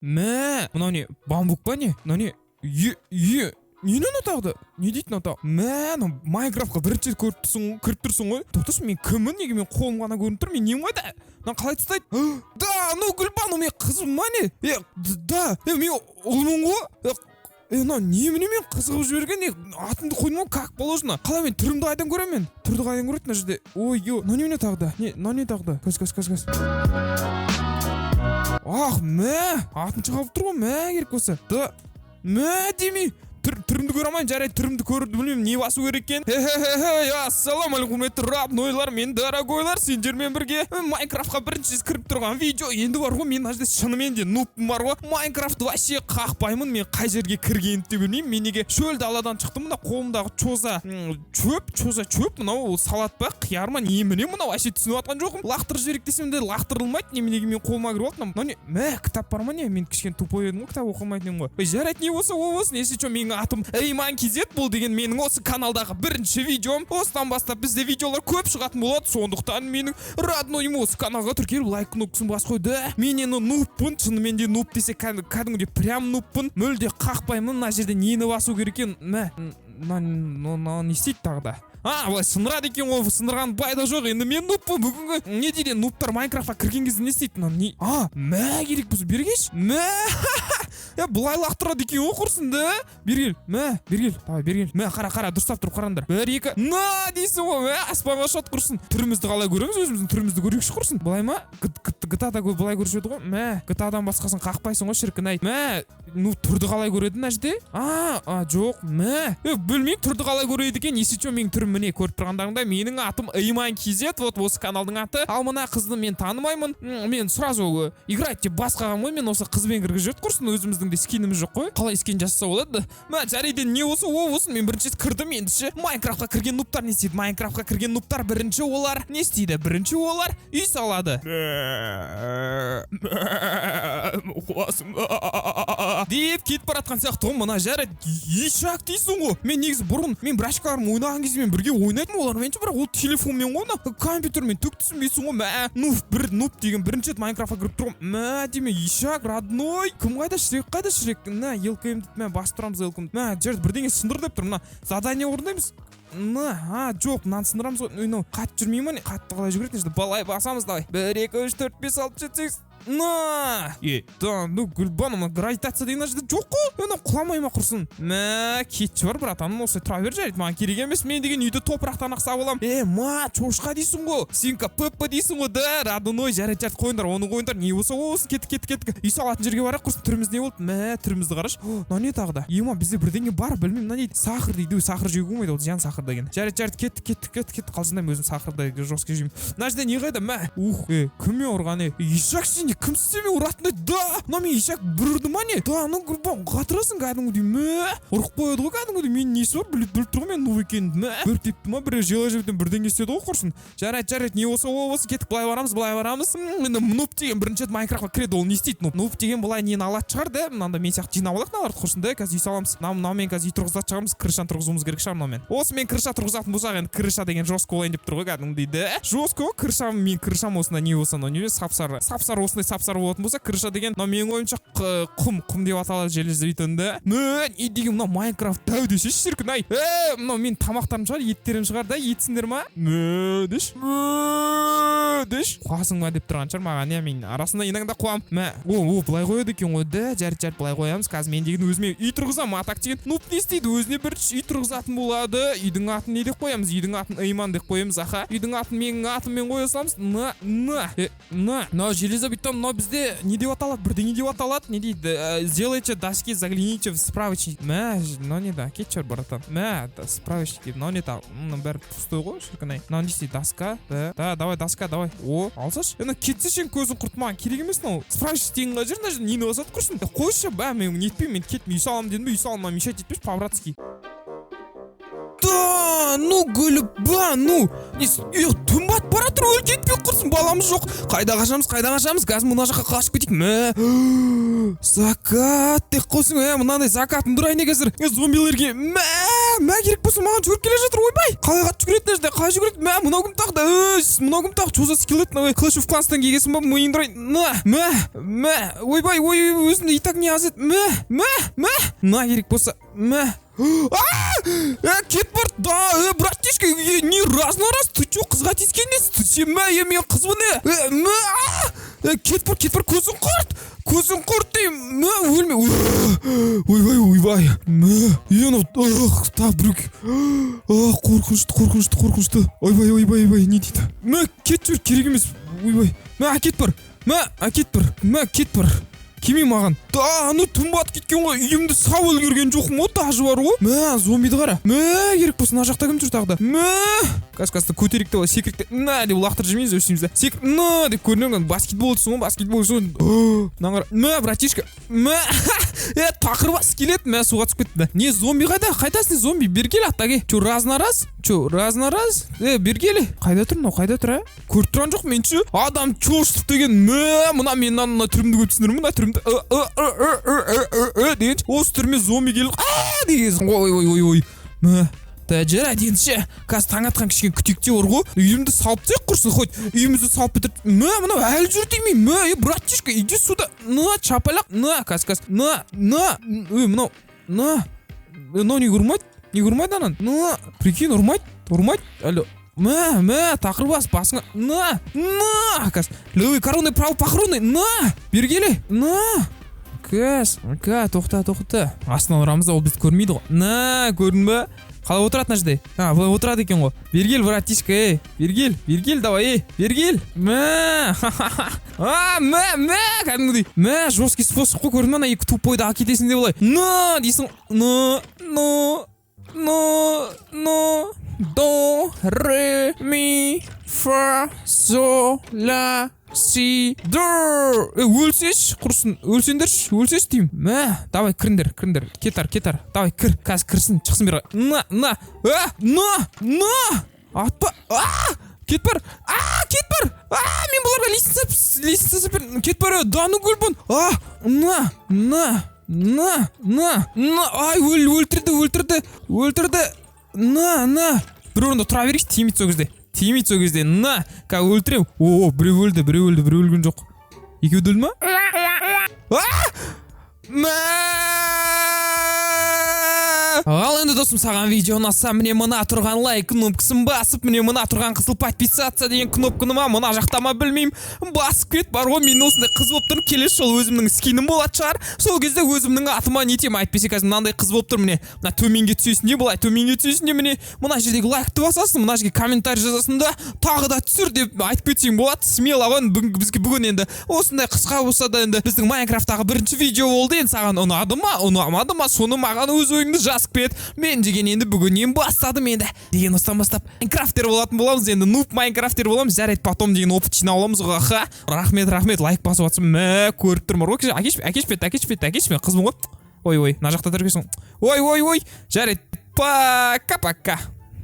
Мә, мынау не, бамбук па не? Мынау не? Үй. Нені ұнатағды? Не дейді ұнатақ? Мә, Майнкрафтқа бірінші кіріп тұрсың ғой. Тоқташы, мен кіммін? Неге мен қолым ғана көрініп тұр? Мен нем қайда? Қалай тастайды? Да, Гүлбану, мен қызым ма не? Да, мен ұлмын ғой. Немене мен қызығып жіберген? Атымды қойдым ғой, как положено? Қалай мен түрімді қайдан көремін мен? Түрді қайдан көреді мына жерде? Ой, не тағды? Не тағды? Көз. Ах, мә, атын шығалып тұр ғой, мә керек болса. Да, мә демей. Түрімді көре алмайын, жарайды, түрімді көрді білмеймін, не басу керек екен. Ассалаумағалейкум, роднойлар, мен дорогойлар, сендермен бірге Майнкрафтқа бірінші кіріп тұрған видео. Енді бар ғой, мен ажды шынымен де нубпын бар ғой. Майнкрафт вообще қақпаймын, мен қай жерге кіргенді де білмеймін. Мен неге шөл даладан шықтым, мына қолымдағы чөп, мынау салат па, қияр ма, неміне мынау вообще түсініп атқан жоқпын. Лақтырып жіберейік десем де лақтырылмайды, неменеге мен қолыма кіріп алдым. Мынау не? Мә, кітап бар ма не? Мен кішкене тупой едім ғой, кітап оқымайтын едім ғой. Жарайды, не болса ол болсын, если что, менің атым Айман-KZ, бұл деген менің осы каналдағы бірінші видеом. Осыдан бастап бізде видеолар көп шығатын болады, сондықтан менің роднойым осы каналға тіркеліп лайк кнопкасын басып қойды. Мен енді нубпын, шынымен де нуб десе кәдімгідей прям нубпын. Мүлде қақпаймын, мына жерде нені басу керек екен? Не істейді тағы да? Былай сындырады екен ғой, сындырған пайда жоқ. Енді мен нубпын, бүгінгі не дейді, нубтар Майнкрафтқа кірген кезде не істейді? Мә керек бұзы бергеш? Мә, бұлай лақтырады екен ғой құрсын да? Бергел, давай бергел. Мә, қара, дұрыстап тұрып қараңдар. Бір, екі, дейсің ғой, мә, аспанға шот құрсын. Түрімізді қалай көреміз, өзіміздің түрімізді көрейікші құрсын. Бұлай ма? GTA-да бұлай көрседі ғой. Мә, GTA-дан басқасын қақпайсың ғой, шіркін ай. Мә, түрді қалай көреді нәжде? Жоқ, мә. Білмеймін, түрді қалай көреді екен. Есечо менің түрім міне көріп тұрғандарыңда, менің атым Айман-KZ, вот осы каналдың аты. Ал мына қызды мен танымаймын. Мен сразу играть деп басқаған ғой, мен осы қызбен кіргізіп құрсын, өзіміздің де скиніміз жоқ қой. Қалай скин жасаса болады? Мә, жарайды, не осы болсын, мен бірінші кірдім, ендіші Майнкрафтқа кірген нубтар не істейді? Майнкрафтқа кірген нубтар бірінші олар не істейді? Бірінші олар үй салады. Деп кетіп баратқан сияқты ғой, мына жарайды, ешак дейсің ғой. Мен негізі бұрын, мен брашкаларым ойнаған кезде мен бірге ойнайтын олармен, бірақ ол телефонмен ойна, компьютермен түк түсінбейсің ғой. Мә, нуб деген бірінші Майнкрафтқа кіріп тұрғым. Мә, деме, ешак, родной. Кім қайда Шрек? Мә, елкімді, мә, бас тұрамыз елкімді. Мә, жерді бірдеңе сындыр деп тұр, мына задание орындаймыз. Жоқ, мынаны сындырамыз ғой. Қатты жүрмей ма не? Қатты қалай жүгіретін? Балай басамыз, давай. 1, 2, 3, 4, 5, 6, 7, 8. Гүлбану, гравитация деген жерде жоқ қой. Құламай ма құрсын? Мә, кетші бар, братан, осылай тұра бер, жарайды, маған керек емес. Мен деген үйді топырақтан ақсап алам. Чошқа дейсің ғой, Синка Пеппа дейсің ғой, да, родной, жарайды, қойындар, оны қойындар. Не болса болсын, кеттік. Үй салатын жерге барақ құрсын, түріміз не болды? Мә, түрімізді қараш. Не тағы да? Бізде бірдеңе бар, білмеймін, мына дейді. Сахар дейді, сахар жеуге болмайды, ол зиян сахар деген. Жарайды, кеттік. Қалжындаймын, өзім сахарда жорстко жеймін. Мына жерде не қайда? Мә, кімме ұрған? Ешак сен кім істеме ұратындай? Да, мен ешак бір ұрды ма не? Да, Гүлбан, қатырасың кәдімгідей. Мә, ұрық қойды ғой кәдімгідей. Мен несі бар, біліп тұр ғой мен нұв екенімді. Мә, бір тепті ма, бір жела жебден бірден кестеді ғой құрсын. Жарайды, не болса ол болсын, кеттік, былай барамыз. Нуб деген бірінші Майнкрафтқа кіреді, ол не істейді? Нуб деген былай нені алады шығар, да? Мынанда мен сияқты жинап алақ наларды құрсын, да? Қазір үй саламыз. Мынаумен қазір үй тұрғызат шығамыз, крышаны тұрғызуымыз керек шығар мынаумен. Осы мен крыша тұрғызатын болсақ, енді крыша деген жорстко болайын деп тұр ғой кәдімгідей, да? Жорстко, мен крышам осында не болса, не сапсары осындай сапсары болатын болса, крыша деген, менің ойымша құм деп аталады желізді бүйтінді. Не деген мына Майнкрафт дәу десе шіркін ай. Мынау мен тамақтарым шығар, еттерім шығар, да? Етсіңдер ма? Деш қуасың ма деп тұрған шығар маған. Мен арасында енаңда қуам. Мә, былай қояды екен ғой, да? Жарайды, былай қоямыз. Қазір мен деген өзіме үй тұрғызам, атак деген нуб не істейді? Өзіне бірінші үй тұрғызатын болады. Үйдің атын не деп қоямыз? Үйдің атын Айман деп қоямыз, аха. Үйдің атын менің атыммен қоя саламыз. Железа бүйтті, мынау бізде не деп аталады? Бірдеңе деп аталады. Не дейді? Сделайте доски, загляните в справочник. Мә, не да, кетшір братан. Мә, справочник деп, не та, бәрі пустой ғой, шіркін ай. Не істейді? Доска? Да, давай, доска, давай. Алсаш? Кетсе сен көзін құртмаған керек емес, справочник деген қажыр, нені басады құрсын? Қойшы, мен нетпеймін, мен кетпей, үй салам дедім бе, үй салам, мешать етпеш, по-братски. Да, Гүлбан, түн бат бара тұр, өлкетпей құрсын, баламыз жоқ. Қайда қашамыз, газ мұна жаққа қашып кетейік. Мә, закат деп қойсың, мынандай закатын дұрайын қазір. Зомбилерге, мә, мә керек болса маған жүгіріп келе жатыр. Ойбай, қалай қатты жүгіреді жерде, қалай жүгіреді? Мә, мынау кім тағы да? Мынау кім тағы? Чоза скелет, Clash of Clans'тан келгенсің ба? Миыңды мә, ойбай, өзінде и так не азет. Мә, керек болса, мә. Кетборд, да, братишка, не раз на раз, ты чё, қызға тиіскен емес? Сен мен қызбын, Кетборд, көзің құрт деймін, өлме, ойбай, так, брюк, қорқынышты, ойбай, не дейді? Кет жүр, керек емес, ойбай, әкет бар, келмей маған. Да, түн батып кеткен ғой, үйімді сау үлгерген жоқпын ғой, даже бар ғой. Зомбиді қара. Керек болсын, мына жақта кім жүр тағы да? Каскасты көтеректі олай, секіректі, деп лақтырып жемейміз өсімізді. Деп көрінген, баскетболшысың ғой. Братишка, тақыр бас келет, суға түсіп кетті. Не, зомби қайдасың, зомби, бергел аттаге. Чо, раз на раз? Бергелі. Қайда тұр, көріп тұрған жоқ, мен чо? Адам чоштық деген, мына меннан түрімді көпсінір, мына түрімді, деген, осы түріме зомби келіп, деген, ой, жара дегенше, қазір таң атқан кішкен күтекте бар ғой, үйімді салып тек құрсын, хоть үйімізді салып бітір, мынау әлі жүр деймей, братишка, иди сюда, чапалақ, каз, мынау, не құрмайды анан, прикинь, ұрмайды, әлі, тақыр бас, басыңа, каз, левый коронный, правый похоронный, бергелі, каз, тоқта, астынан ұрамызда ол бізді көрмейді ғой, көрдің ба? Қалай отырады жерде? Былай отырады екен ғой. Бергел, братишка, бергел, давай, бергел. Кәдімгідей. Жесткий способ қой, көрдің ма, екі тупойды әкетесің де былай. Дейсің. До, ре, ми, фа, со, ла, си, до. Өлсеш, құрсын, өлсеш деймін. Давай, кіріндер, кетар, давай, қазір кірсін, шықсын бері. Атпа, кет бар, мен бұларға лестница сапер, кет бар, дану гүлбін, өлтірді, бір орында тұра берейші, тимейді сол кезде, қа өлтірем, біреу өлген жоқ, екеу өлді ма? Ал енді досым, саған видео ұнаса, міне мына тұрған лайк кнопкасын басып, міне мына тұрған қызыл подписаться деген кнопканы мына жақта ма білмеймін, басып кет, бар ғой, мен осындай қыз болып тұрмын, келесі жолы өзімнің скинім болады шығар, сол кезде өзімнің атыма нетем, айтпесе қазір мынандай қыз болып тұр, міне мына төменге түсесің де, міне мына жердегі лайкты басасың, мына жерге комментарий жазасың да, тағы да түсір деп айтып кетсең болады, смело ғой, бізге бүгін енді осындай қысқа болса да енді біздің Майнкрафттағы бірінші видео болды, енді саған ұнамады ма, соны маған өз ойыңды жазып кет. Мен деген енді бүгіннен бастадым енді. Деген осыдан бастап Майнкрафтер болатын боламыз, енді нуб Майнкрафтер боламыз, жарайды, потом деген опыт жинап аламыз ғой. Рахмет, лайк басып жатсың, көріп тұрмын ғой. Әкешпе, қызбын ғой. Ой, мына жақта тұргесің. Ой, жарайды, пока.